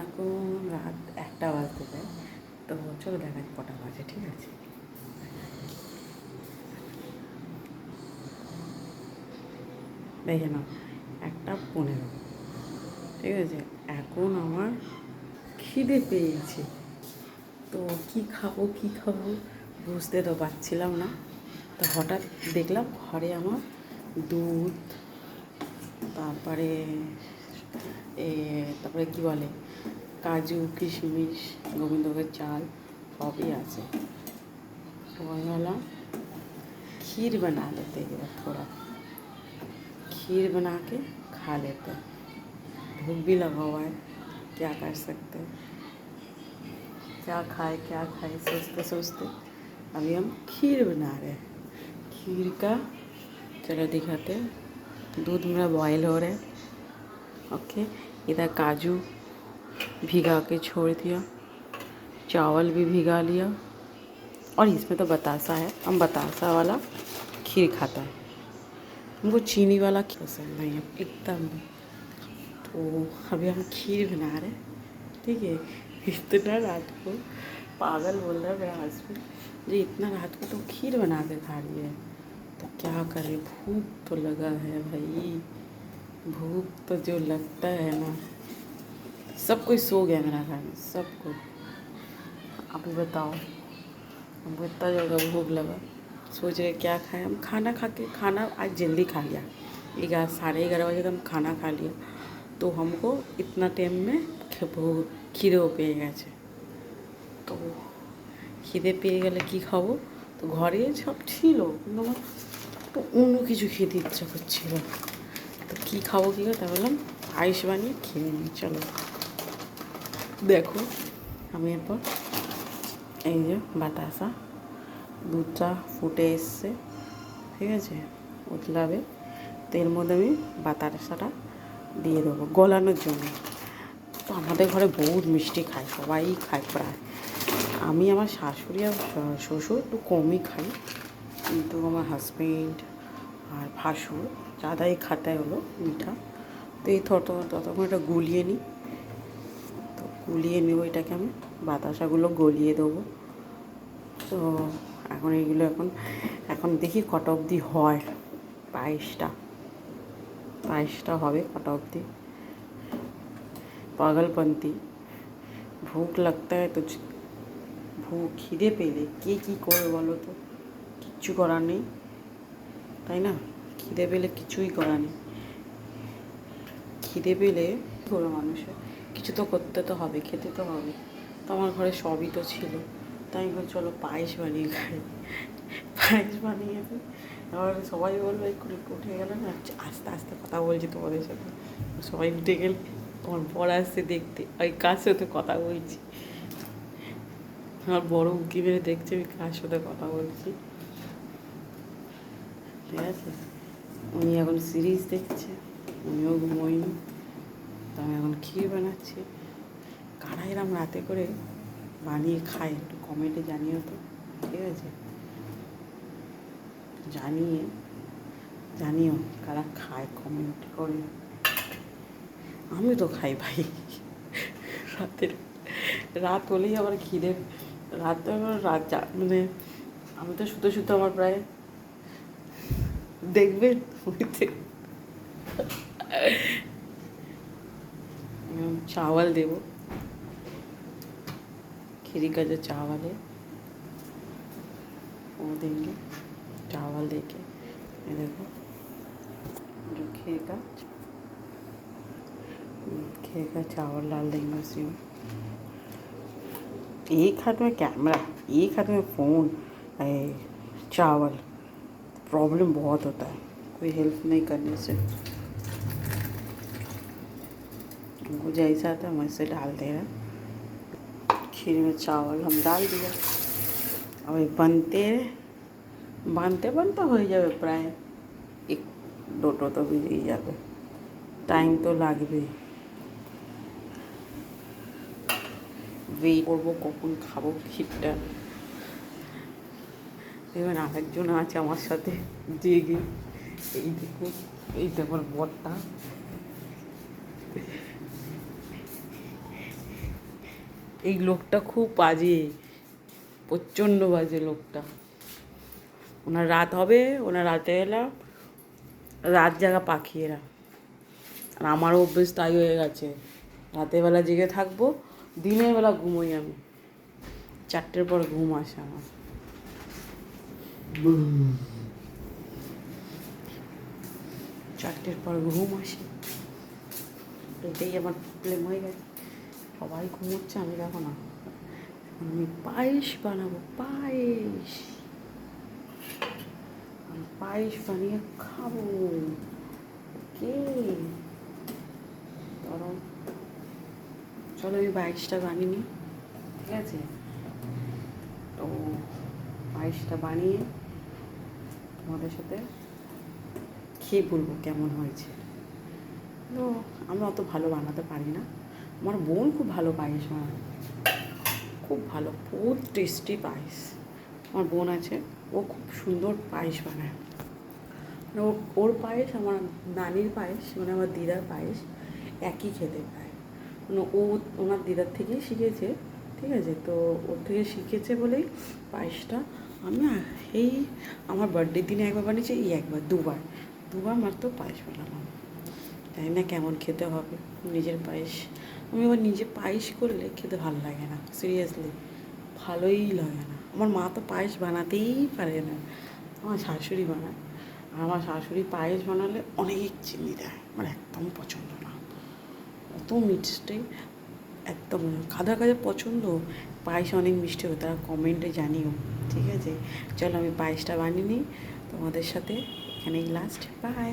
এখন রাত 1টা বাজতে যায়, তো চলো দেখা যাক কটা বাজে। ঠিক আছে, দেখে নাও 1টা 15। ঠিক আছে, এখন আমার খিদে পেয়েছে, তো কী খাবো বুঝতে তো পারছিলাম না। তো হঠাৎ দেখলাম ঘরে আমার দুধ, তারপরে তারপরে কী বলে, কাজু কিশমিশ গোবিন্দভোগের चाल सभी আছে। तो वही वाला खीर बना लेते हैं, थोड़ा खीर बना के खा लेते हैं। भूख भी लगा हुआ है, क्या कर सकते हैं, क्या खाए सोचते सोचते अभी हम खीर बना रहे हैं। खीर का चलो दिखाते हैं। दूध मेरा बॉयल हो रहा है। ओके, इधर काजू भिगा के छोड़ दिया, चावल भी भिगा लिया, और इसमें तो बतासा है, हम बतासा वाला खीर खाता है, हमको चीनी वाला खीर पसंद नहीं है एकदम भी। तो अभी हम खीर बना रहे हैं। ठीक है, इतना रात को पागल बोल रहा है मेरा हस्बैंड जी, इतना रात को तो खीर बना के खा रही है। तो क्या करें, भूख तो लगा है भाई, भूख तो जो लगता है ना। सब कोई सो गया मेरा घर में, सब कोई। आप ही बताओ, हमको इतना ज़्यादा भूख लगा, सोच रहे क्या खाएं। हम खाना आज जल्दी खा लिया, 11 साढ़े 11 बजे हम खाना खा लिया। तो हमको इतना टाइम में খিদেও পেয়ে গেছে। তো খিদে পেয়ে গেলে কী খাবো, তো ঘরে সব ছিল কিন্তু আমার তো অন্য কিছু খেতে ইচ্ছা করছিল। তো কী খাবো তাই বললাম পায়েস বানিয়ে খেয়ে নিই। চলো দেখো, আমি এরপর এই যে বাতাসা দুধটা ফুটে এসছে, ঠিক আছে, উতলাবে, তো এর মধ্যে আমি বাতাসাটা দিয়ে দেবো গলানোর জন্য। তো আমাদের ঘরে বহুত মিষ্টি খায়, সবাই খায় প্রায়। আমি আমার শাশুড়ি আর শ্বশুর একটু কমই খাই, কিন্তু আমার হাজব্যান্ড আর ভাসুর দাদাই খাতায় হলো মিঠা। তো এই ততক্ষণ এটা গুলিয়ে নিই। তো গুলিয়ে নেবো এটাকে, আমি বাতাসাগুলো গলিয়ে দেবো। তো এখন এইগুলো এখন দেখি কটা অবধি হয় পায়েসটা হবে কটা অবধি। পাগলপন্থী ভুক লাগতা হয়, তো খিদে পেলে কে কী করবে বলো তো, কিচ্ছু করার নেই, তাই না? খিদে পেলে কিছুই করার নেই। খিদে পেলে কী করবে মানুষের, কিছু তো করতে তো হবে, খেতে তো হবে। তো আমার ঘরে সবই তো ছিল, তাই চলো পায়েস বানিয়ে খাই। পায়েস বানিয়ে দিই, আবার সবাই বলবে একটু উঠে গেলে না, আস্তে আস্তে কথা বলছি তোমাদের সাথে। সবাই উঠে গেলে আমার বর আসছে দেখতে, ওই কার সাথে কথা বলছি। আমার বড় উঁকি মেরে দেখছে আমি কার সাথে কথা বলছি। ঠিক আছে, উনি এখন সিরিজ দেখছে, উনিও ঘুমোয়নি। তো আমি এখন ক্ষীর বানাচ্ছি। কারা এরম রাতে করে বানিয়ে খায় একটু কমেন্টে জানিও তো, ঠিক আছে? জানিও কারা খায়, কমেন্ট করে। আমি তো খাই ভাই, রাত হলেই আবার খিদে, মানে আমি তো শুতে আমার প্রায় দেখবেন चावल देव, खीरी का जो चावल है वो देंगे। चावल देके ये देखो, जो खीर का चावल डाल देंगे उसी में। एक हाथ में कैमरा, एक हाथ में फ़ोन, चावल, प्रॉब्लम बहुत होता है कोई हेल्प नहीं करने से। हमको जैसा आता है वैसे डाल दे रहा। खीर में चावल हम डाल दिया, अब बनते हो जाए प्राय 1-2টো तो বেজেই যাবে, টাইম তো লাগবেই। ওয়েট করবো কখন খাবো ক্ষীরটা। দেখবেন আরেকজন আছে আমার সাথে জেগে, এই দেখুন, এই তো আমার বরটা এই লোকটা খুব বাজে, প্রচণ্ড বাজে লোকটা। ওনার রাত হবে, ওনার রাতে এলাম, রাত জাগা পাখি এরা। আর আমারও অভ্যেস তাই হয়ে গেছে, রাতের বেলা জেগে থাকবো, দিনের বেলা ঘুমোই আমি, 4টের পর ঘুম আসে আমার। 4টের পর ঘুম আসে, এটাই আমার প্রবলেম হয়ে গেছে। সবাই ঘুমোচ্ছে, আমি দেখো না, আমি পায়েস বানাবো, পায়েস আমি পায়েস বানিয়ে খাবো। কে ধরো, চলো আমি পায়েসটা বানিয়ে নিই, ঠিক আছে? তো পায়েসটা বানিয়ে তোমাদের সাথে খেয়ে বলবো কেমন হয়েছে। তো আমরা অত ভালো বানাতে পারি না, আমার বোন খুব ভালো পায়েস বানায়, খুব ভালো, বহুত টেস্টি পায়েস। আমার বোন আছে, ও খুব সুন্দর পায়েস বানায়। মানে ওর পায়েস আমার নানির পায়েস, মানে আমার দিদার পায়েস একই খেতে পায়। মানে ওনার দিদার থেকেই শিখেছে, ঠিক আছে? তো ওর থেকে শিখেছে বলেই পায়েসটা আমি এই আমার বার্থডের দিনে একবার বানিয়েছি, এই একবার দুবার মাত্র পায়েস বানালাম। জানি না কেমন খেতে হবে নিজের পায়েস। আমি আবার নিজে পায়েস করলে খেতে ভালো লাগে না, সিরিয়াসলি ভালোই লাগে না। আমার মা তো পায়েস বানাতেই পারে না, আমার শাশুড়ি বানায়। আর আমার শাশুড়ি পায়েস বানালে অনেক চিনি দেয়, আমার একদম পছন্দ না, অত মিষ্টি একদম কাদা কাদা পছন্দ। পায়েস অনেক মিষ্টি হবে, তারা কমেন্টে জানিও, ঠিক আছে? চলো আমি পায়েসটা বানিয়ে নিই তোমাদের সাথে, এখানেই লাস্ট, বাই।